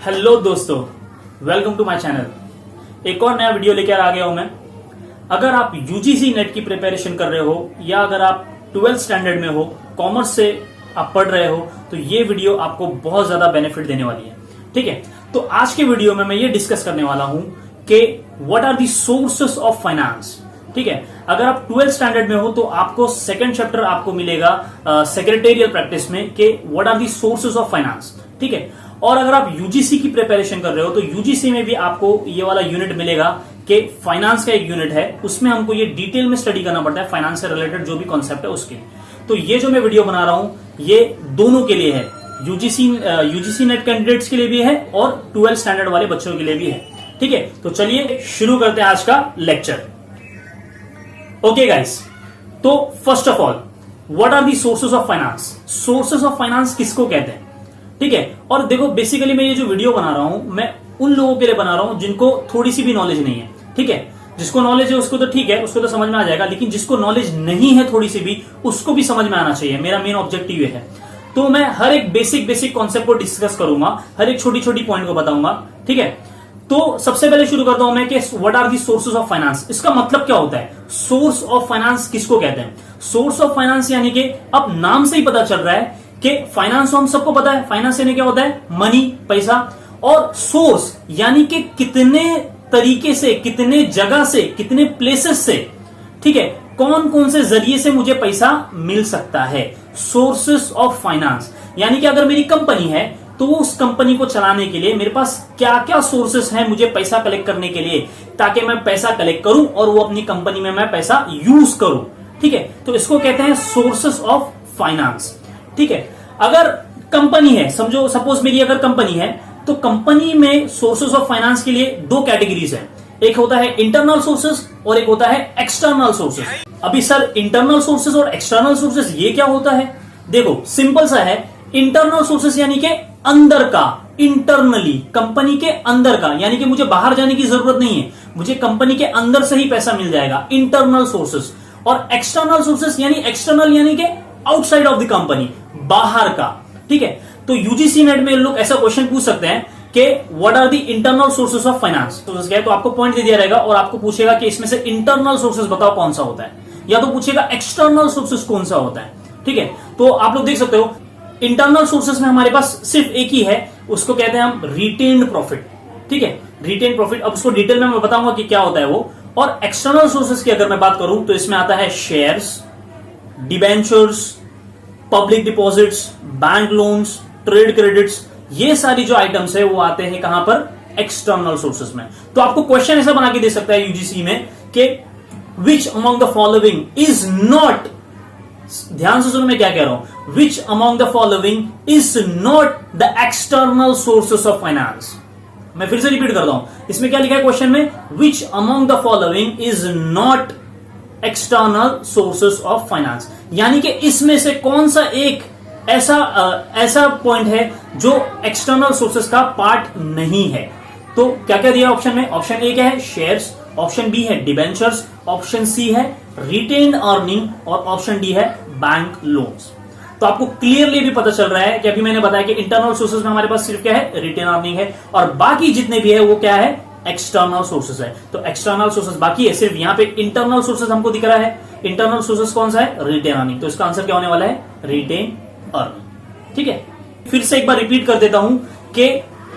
Hello दोस्तों, welcome to my channel. एक और नया वीडियो लेकर आ गया हूं मैं। अगर आप यूजीसी नेट की प्रिपरेशन कर रहे हो या अगर आप 12th स्टैंडर्ड में हो, कॉमर्स से आप पढ़ रहे हो, तो ये वीडियो आपको बहुत ज्यादा बेनिफिट देने वाली है। ठीक है, तो आज के वीडियो में मैं ये डिस्कस करने वाला हूं कि what are the sources of finance. ठीक है, अगर आप 12th स्टैंडर्ड में हो तो आपको सेकंड चैप्टर आपको मिलेगा सेक्रेटेरियल प्रैक्टिस में कि what are the sources of finance. ठीक है, और अगर आप यूजीसी की प्रिपरेशन कर रहे हो तो यूजीसी में भी आपको ये वाला यूनिट मिलेगा कि फाइनेंस का एक यूनिट है, उसमें हमको ये डिटेल में स्टडी करना पड़ता है फाइनेंस से रिलेटेड जो भी कॉन्सेप्ट है उसके। तो ये जो मैं वीडियो बना रहा हूं ये दोनों के लिए है, यूजीसी नेट कैंडिडेट्स के लिए भी है और 12th स्टैंडर्ड वाले बच्चों के लिए भी है। ठीक है, तो चलिए शुरू करते हैं आज का लेक्चर। ओके गाइस, तो first of all what are the sources of finance. Sources of finance किसको कहते हैं? ठीक है, और देखो बेसिकली मैं ये जो वीडियो बना रहा हूं मैं उन लोगों के लिए बना रहा हूं जिनको थोड़ी सी भी नॉलेज नहीं है। ठीक है, जिसको नॉलेज है उसको तो ठीक है, उसको तो समझ में आ जाएगा, लेकिन जिसको नॉलेज नहीं है थोड़ी सी भी उसको भी समझ में आना चाहिए। मेरा मेन ऑब्जेक्टिव ये है। तो मैं हर एक बेसिक कॉन्सेप्ट को डिस्कस करूंगा, हर एक छोटी छोटी पॉइंट को बताऊंगा। ठीक है, तो सबसे पहले शुरू करता हूं मैं कि what are the sources of finance. इसका मतलब क्या होता है? सोर्स ऑफ फाइनेंस किसको कहते हैं? सोर्स ऑफ फाइनेंस यानी कि अब नाम से ही पता चल रहा है कि फाइनेंस हम सबको पता है, फाइनेंस यानी क्या होता है? मनी, पैसा। और सोर्स यानी कि कितने तरीके से, कितने जगह से, कितने प्लेसेस से, ठीक है, कौन कौन से जरिए से मुझे पैसा मिल सकता है। सोर्सेस ऑफ फाइनेंस यानी कि अगर मेरी कंपनी है तो उस कंपनी को चलाने के लिए मेरे पास क्या क्या सोर्सेस हैं मुझे पैसा कलेक्ट करने के लिए, ताकि मैं पैसा कलेक्ट करूं और वो अपनी कंपनी में मैं पैसा यूज करूं। ठीक है, तो इसको कहते हैं सोर्सेस ऑफ फाइनेंस। ठीक है, अगर कंपनी है, समझो सपोज मेरी अगर कंपनी है तो कंपनी में सोर्सेस ऑफ फाइनेंस के लिए दो कैटेगरीज है। एक होता है इंटरनल सोर्सेस और एक होता है एक्सटर्नल सोर्सेस। अभी सर इंटरनल सोर्सेस और एक्सटर्नल सोर्सेस ये क्या होता है? देखो सिंपल सा है। इंटरनल सोर्सेस यानी कि अंदर का, इंटरनली कंपनी के अंदर का, यानी कि मुझे बाहर जाने की जरूरत नहीं है, मुझे कंपनी के अंदर से ही पैसा मिल जाएगा, इंटरनल सोर्सेस। और एक्सटर्नल सोर्सेस यानी एक्सटर्नल यानी कि आउटसाइड ऑफ द कंपनी, बाहर का। ठीक है, तो यूजीसी नेट में लोग ऐसा क्वेश्चन पूछ सकते हैं कि what are the internal sources of finance. तो आपको पॉइंट दे दिया रहेगा और आपको पूछेगा कि इसमें से इंटरनल सोर्सेस बताओ कौन सा होता है, या तो पूछेगा एक्सटर्नल सोर्सेस कौन सा होता है। ठीक है, तो आप लोग देख सकते हो इंटरनल सोर्सेस में हमारे पास सिर्फ एक ही है, उसको कहते हैं हम रिटेन्ड प्रॉफिट। ठीक है, रिटेन्ड प्रॉफिट। अब उसको डिटेल में मैं बताऊंगा कि क्या होता है वो। और एक्सटर्नल सोर्सेस की अगर मैं बात करूं तो इसमें आता है shares, debentures, public deposits, bank loans, trade credits. ये सारी जो आइटम्स है वो आते हैं कहां पर? एक्सटर्नल सोर्सेस में। तो आपको क्वेश्चन ऐसा बना के दे सकता है यूजीसी में कि which among the following is not, ध्यान से सुनो मैं क्या कह रहा हूं, which among the following is not the external sources of finance. मैं फिर से रिपीट करता हूं, इसमें क्या लिखा है क्वेश्चन में? Which among the following is not external sources of finance, यानी कि इसमें से कौन सा एक ऐसा पॉइंट है जो एक्सटर्नल सोर्सेस का पार्ट नहीं है। तो क्या क्या दिया ऑप्शन में? ऑप्शन ए क्या है? शेयर्स, ऑप्शन बी है डिबेंचर्स, ऑप्शन सी है रिटेन अर्निंग और ऑप्शन डी है बैंक लोन्स। तो आपको क्लियरली भी पता चल रहा है कि अभी मैंने बताया कि इंटरनल सोर्सेस में हमारे पास सिर्फ क्या है? रिटेन अर्निंग है, और बाकी जितने भी है वो क्या है? एक्सटर्नल सोर्सेस है। तो एक्सटर्नल सोर्सेस बाकी है, सिर्फ यहां पे इंटरनल सोर्सेस हमको दिख रहा है। इंटरनल सोर्सेस कौन सा है? Retain earning. तो इसका आंसर क्या होने वाला है? Retain earning. ठीक है, फिर से एक बार रिपीट कर देता हूं कि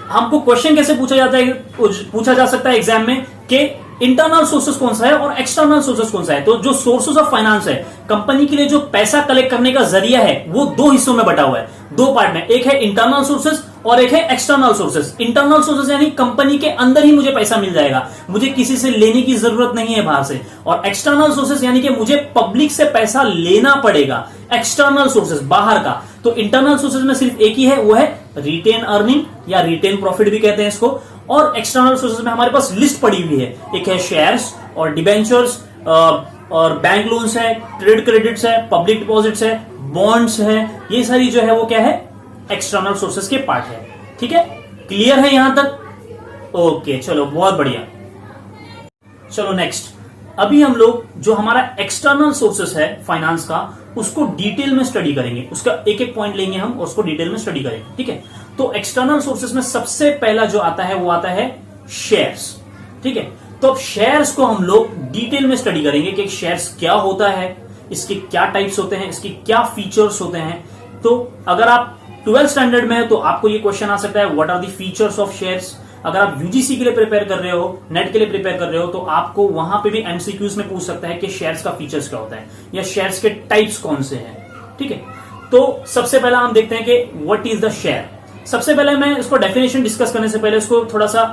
हमको क्वेश्चन कैसे पूछा जा सकता है एग्जाम में कि इंटरनल सोर्सेस कौन सा है और एक्सटर्नल सोर्सेस कौन सा है। तो जो सोर्सेस ऑफ फाइनेंस है, कंपनी के लिए जो पैसा कलेक्ट करने का जरिया है, वो दो हिस्सों में बटा हुआ है, दो पार्ट में। एक है इंटरनल सोर्सेस और एक है एक्सटर्नल सोर्सेस। इंटरनल सोर्सेस यानी कंपनी के अंदर ही मुझे पैसा मिल जाएगा, मुझे किसी से लेने की जरूरत नहीं है बाहर से। और एक्सटर्नल सोर्सेस यानी कि मुझे पब्लिक से पैसा लेना पड़ेगा, एक्सटर्नल सोर्सेस बाहर का। तो इंटरनल सोर्सेस में सिर्फ एक ही है, वो है रिटेन अर्निंग या रिटेन प्रॉफिट भी कहते हैं इसको। और एक्सटर्नल सोर्सेस में हमारे पास लिस्ट पड़ी हुई है, एक है शेयर्स और डिबेंचर्स और बैंक लोन्स है, ट्रेड क्रेडिट्स है, पब्लिक डिपॉजिट्स है, बॉन्ड्स है। ये सारी जो है वो क्या है? एक्सटर्नल सोर्सेस के पार्ट है। ठीक है, क्लियर है यहां तक? ओके, चलो बहुत बढ़िया। चलो नेक्स्ट, अभी हम लोग जो हमारा एक्सटर्नल सोर्सेस है फाइनेंस का उसको डिटेल में स्टडी करेंगे, उसका एक एक पॉइंट लेंगे हम और उसको डिटेल में स्टडी करेंगे, ठीक है। तो एक्सटर्नल सोर्सेस में सबसे पहला जो आता है वो आता है शेयर्स, ठीक है। तो अब शेयर्स को हम लोग डिटेल में स्टडी करेंगे कि शेयर्स क्या होता है, इसके क्या टाइप्स होते हैं, इसके क्या फीचर्स होते हैं। तो अगर आप 12th स्टैंडर्ड में है तो आपको ये क्वेश्चन आ सकता है, what are the features of shares. अगर आप यूजीसी के लिए प्रिपेयर कर रहे हो, नेट के लिए प्रिपेयर कर रहे हो, तो आपको वहां पे भी एमसीक्यूज में पूछ सकता है कि शेयर्स का फीचर्स क्या होता है या शेयर्स के टाइप्स कौन से हैं, ठीक है। तो सबसे पहला हम देखते हैं कि व्हाट इज द शेयर। सबसे पहले मैं इसको डेफिनेशन डिस्कस करने से पहले इसको थोड़ा सा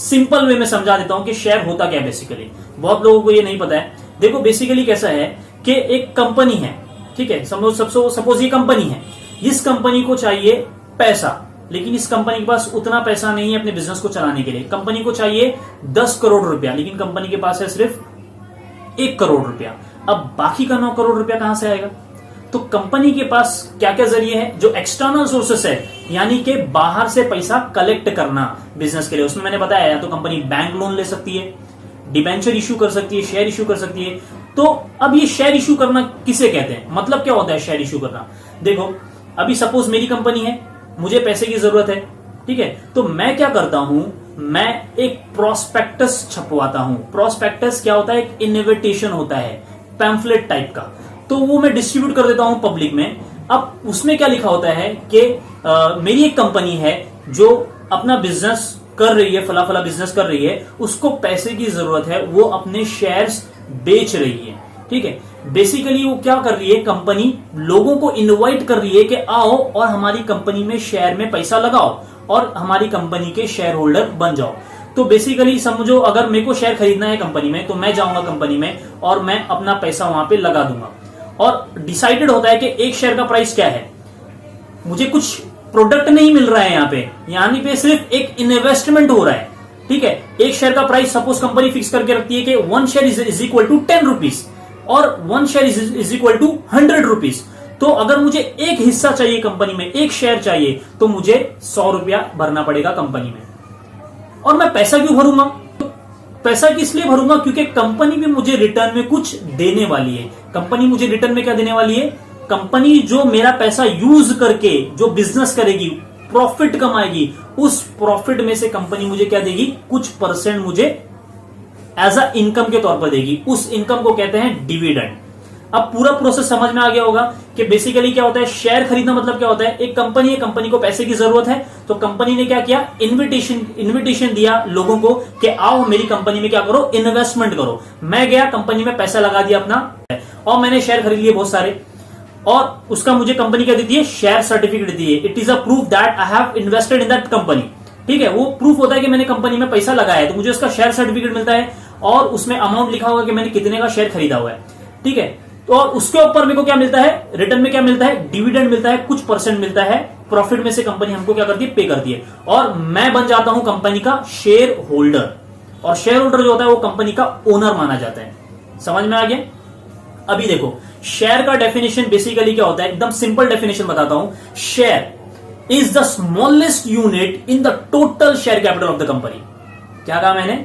सिंपल वे में समझा देता हूं कि शेयर होता क्या है। बेसिकली बहुत लोगों को ये नहीं पता है। देखो बेसिकली कैसा है कि एक कंपनी है, ठीक है, सपोज ये कंपनी है, इस कंपनी को चाहिए पैसा, लेकिन इस कंपनी के पास उतना पैसा नहीं है अपने बिजनेस को चलाने के लिए। कंपनी को चाहिए 10 करोड़ रुपया, लेकिन कंपनी के पास है सिर्फ 1 करोड़ रुपया। अब बाकी का 9 करोड़ रुपया कहां से आएगा? तो कंपनी के पास क्या क्या जरिए है? जो एक्सटर्नल सोर्सेस है, यानी कि बाहर से पैसा कलेक्ट करना बिजनेस के लिए। उसमें मैंने बताया, या तो कंपनी बैंक लोन ले सकती है, डिबेंचर इश्यू कर सकती है, शेयर इश्यू कर सकती है। तो अब ये शेयर इश्यू करना किसे कहते हैं, मतलब क्या होता है शेयर इश्यू करना? देखो अभी सपोज मेरी कंपनी है, मुझे पैसे की जरूरत है, ठीक है, तो मैं क्या करता हूं, मैं एक प्रोस्पेक्टस छपवाता हूं। प्रोस्पेक्टस क्या होता है? एक इन्विटेशन होता है, पैम्फलेट टाइप का। तो वो मैं डिस्ट्रीब्यूट कर देता हूं पब्लिक में। अब उसमें क्या लिखा होता है कि मेरी एक कंपनी है जो अपना बिजनेस कर रही है, फला फला बिजनेस कर रही है, उसको पैसे की जरूरत है, वो अपने शेयर्स बेच रही है, ठीक है। बेसिकली वो क्या कर रही है, कंपनी लोगों को इनवाइट कर रही है कि आओ और हमारी कंपनी में शेयर में पैसा लगाओ और हमारी कंपनी के शेयर होल्डर बन जाओ। तो बेसिकली समझो, अगर मेरे को शेयर खरीदना है कंपनी में, तो मैं जाऊंगा कंपनी में और मैं अपना पैसा वहां पे लगा दूंगा। और डिसाइडेड होता है कि एक शेयर का प्राइस क्या है। मुझे कुछ प्रोडक्ट नहीं मिल रहा है यहाँ पे सिर्फ एक इन्वेस्टमेंट हो रहा है, ठीक है। एक शेयर का प्राइस सपोज कंपनी फिक्स करके रखती है कि 1 share is equal to 10 rupees और 1 share is equal to 100 rupees. तो अगर मुझे एक हिस्सा चाहिए कंपनी में, एक शेयर चाहिए, तो मुझे 100 रुपया भरना पड़ेगा कंपनी में। और मैं पैसा क्यों भरूंगा? पैसा किस लिए भरूंगा? क्योंकि कंपनी भी मुझे रिटर्न में कुछ देने वाली है। कंपनी मुझे रिटर्न में क्या देने वाली है? कंपनी जो मेरा पैसा यूज करके जो बिजनेस करेगी, प्रॉफिट कमाएगी, उस प्रॉफिट में से कंपनी मुझे क्या देगी? कुछ परसेंट मुझे एज अ इनकम के तौर पर देगी। उस इनकम को कहते हैं डिविडेंड। अब पूरा प्रोसेस समझ में आ गया होगा कि बेसिकली क्या होता है। शेयर खरीदना मतलब क्या होता है? एक कंपनी है, कंपनी को पैसे की जरूरत है, तो कंपनी ने क्या किया? इन्विटेशन दिया लोगों को कि आओ मेरी कंपनी में क्या करो? इन्वेस्टमेंट करो। मैं गया कंपनी में, पैसा लगा दिया अपना और मैंने शेयर खरीद लिए बहुत सारे, और उसका मुझे कंपनी क्या देती है? शेयर सर्टिफिकेट दी है। It is a proof that I have invested in that company, ठीक है। वो प्रूफ होता है कि मैंने कंपनी में पैसा लगाया है, तो मुझे उसका शेयर सर्टिफिकेट मिलता है और उसमें अमाउंट लिखा होगा कि मैंने कितने का शेयर खरीदा हुआ है, ठीक है। तो और उसके ऊपर मेरे को क्या मिलता है? रिटर्न में क्या मिलता है? डिविडेंड मिलता है, कुछ परसेंट मिलता है। प्रॉफिट में से कंपनी हमको क्या करती है? पे करती है। और मैं बन जाता हूं कंपनी का शेयर होल्डर, और शेयर होल्डर जो होता है वो कंपनी का ओनर माना जाता है। समझ में आ गया? अभी देखो शेयर का डेफिनेशन बेसिकली क्या होता है, एकदम सिंपल डेफिनेशन बताता हूं। Share is the smallest unit in the total share capital of the company. क्या कहा मैंने?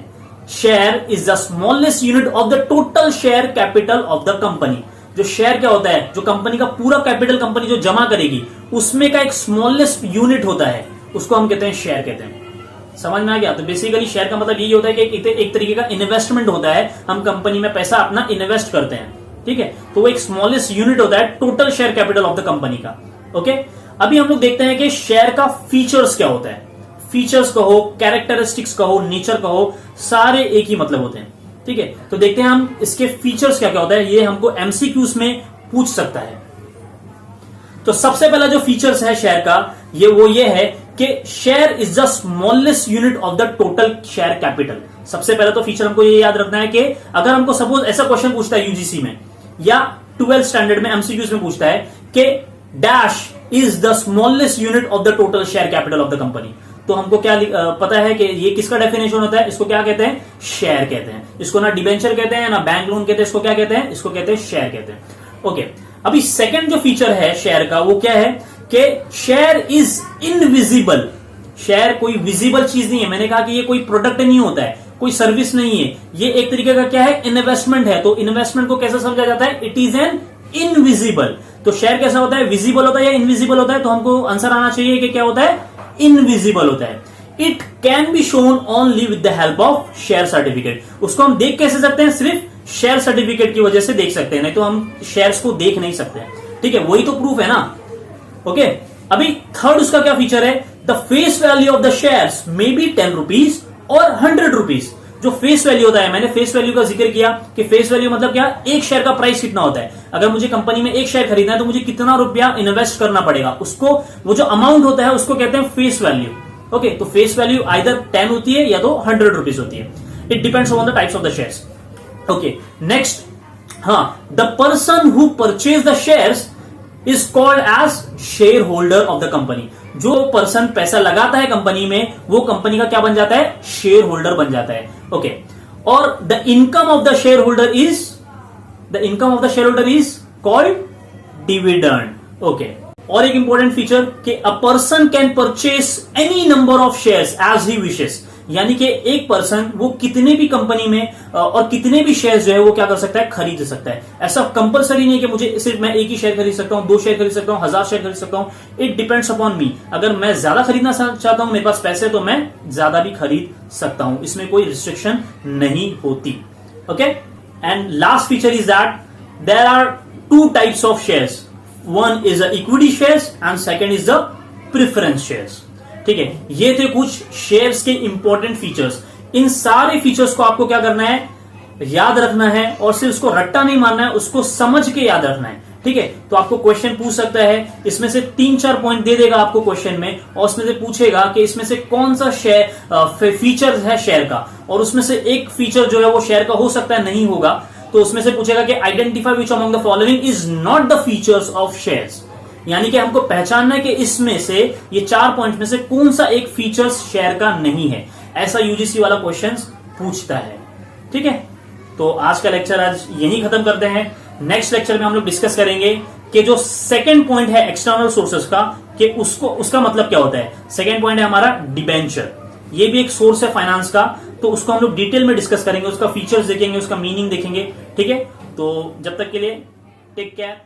Share is the smallest unit of the total share capital of the company. जो शेयर क्या होता है? जो कंपनी का पूरा कैपिटल कंपनी जो जमा करेगी, उसमें का एक स्मॉलेस्ट यूनिट होता है, उसको हम कहते हैं शेयर कहते हैं। समझ में आ गया? तो बेसिकली शेयर का मतलब यही होता है कि एक तरीके का इन्वेस्टमेंट होता है, हम कंपनी में पैसा अपना इन्वेस्ट करते हैं, ठीक है। तो वो एक स्मॉलेस्ट यूनिट होता है total share capital of the company का। ओके, अभी हम लोग देखते हैं कि शेयर का फीचर्स क्या होता है। फीचर्स कहो, कैरेक्टरिस्टिक्स कहो, नेचर कहो, सारे एक ही मतलब होते हैं, ठीक है। तो देखते हैं हम इसके फीचर्स क्या क्या होता है। ये हमको एमसीक्यूज में पूछ सकता है। तो सबसे पहला जो फीचर्स है शेयर का, ये है कि share is the smallest unit of the total share capital. सबसे पहला तो फीचर हमको ये याद रखना है कि अगर हमको सपोज ऐसा क्वेश्चन पूछता है यूजीसी में या 12th स्टैंडर्ड में एमसीक्यूज में पूछता है कि dash is the smallest unit of the total share capital of the company, तो हमको क्या पता है कि ये किसका डेफिनेशन होता है? इसको क्या कहते हैं? शेयर कहते हैं। इसको ना डिबेंचर कहते हैं ना बैंक लोन कहते हैं, इसको क्या कहते हैं? इसको कहते हैं शेयर कहते हैं। ओके, अभी सेकंड जो फीचर है शेयर का वो क्या है कि शेयर इज इनविजिबल। शेयर कोई विजिबल चीज नहीं है। मैंने कहा कि ये कोई प्रोडक्ट नहीं होता है, कोई सर्विस नहीं है, ये एक तरीके का क्या है? इन्वेस्टमेंट है। तो इन्वेस्टमेंट को कैसे समझा जाता है? It is an invisible. तो शेयर कैसा होता है, विजिबल होता है या इनविजिबल होता है? तो हमको आंसर आना चाहिए कि क्या होता है, इनविजिबल होता है। It can be shown only with the help of share certificate. उसको हम देख कैसे सकते हैं, सिर्फ शेयर सर्टिफिकेट की वजह से देख सकते हैं, नहीं तो हम शेयर्स को देख नहीं सकते। ठीक है, वही तो प्रूफ है ना। ओके, अभी थर्ड उसका क्या फीचर है, the face value of the shares may be 10 rupees और 100 रुपीज। जो फेस वैल्यू होता है, मैंने फेस वैल्यू का जिक्र किया कि फेस वैल्यू मतलब क्या, एक शेयर का प्राइस कितना होता है। अगर मुझे कंपनी में एक शेयर खरीदना है तो मुझे कितना रुपया इन्वेस्ट करना पड़ेगा, उसको वो जो अमाउंट होता है उसको कहते हैं फेस वैल्यू। ओके, तो फेस वैल्यू आइदर 10 होती है या तो 100 रुपीज होती है। It depends on the types of the shares. Okay, next, हाँ, the person who purchase the shares is called as share holder of the company. जो person पैसा लगाता है कंपनी में, वो कंपनी का क्या बन जाता है, शेयर होल्डर बन जाता है। ओके, और the income of the shareholder is called dividend. Okay, और एक इंपॉर्टेंट फीचर कि a person can purchase any number of shares as he wishes. यानी कि एक पर्सन वो कितने भी कंपनी में और कितने भी शेयर्स जो है वो क्या कर सकता है, खरीद सकता है। ऐसा कंपलसरी नहीं कि मुझे सिर्फ मैं एक ही शेयर खरीद सकता हूं, 2 शेयर खरीद सकता हूं, 1000 शेयर खरीद सकता हूं। इट डिपेंड्स अपॉन मी। अगर मैं ज्यादा खरीदना चाहता हूं, मेरे पास पैसे, तो मैं ज्यादा भी खरीद सकता हूं, इसमें कोई रिस्ट्रिक्शन नहीं होती। Okay, and last feature is that there are 2 types of shares. One is the equity shares and second is the preference shares. ठीक है, ये थे कुछ शेयर्स के इंपॉर्टेंट फीचर्स। इन सारे फीचर्स को आपको क्या करना है, याद रखना है, और सिर्फ उसको रट्टा नहीं मारना है, उसको समझ के याद रखना है। ठीक है, तो आपको क्वेश्चन पूछ सकता है, इसमें से 3-4 पॉइंट दे देगा आपको क्वेश्चन में, और उसमें से पूछेगा कि इसमें से कौन सा शेयर फीचर है शेयर का, और उसमें से एक फीचर जो है वो शेयर का हो सकता है, नहीं होगा। तो उसमें से पूछेगा कि identify which among the following is not the features of shares. यानी कि हमको पहचानना है कि इसमें से, ये 4 पॉइंट में से कौन सा एक फीचर्स शेयर का नहीं है। ऐसा यूजीसी वाला क्वेश्चन पूछता है। ठीक है, तो आज का लेक्चर आज यही खत्म करते हैं। नेक्स्ट लेक्चर में हम लोग डिस्कस करेंगे कि जो सेकंड पॉइंट है एक्सटर्नल सोर्सेस का, कि उसका मतलब क्या होता है। सेकंड पॉइंट है हमारा डिबेंचर, ये भी एक सोर्स है फाइनेंस का, तो उसको हम लोग डिटेल में डिस्कस करेंगे, उसका फीचर्स देखेंगे, उसका मीनिंग देखेंगे। ठीक है, तो जब तक के लिए टेक केयर।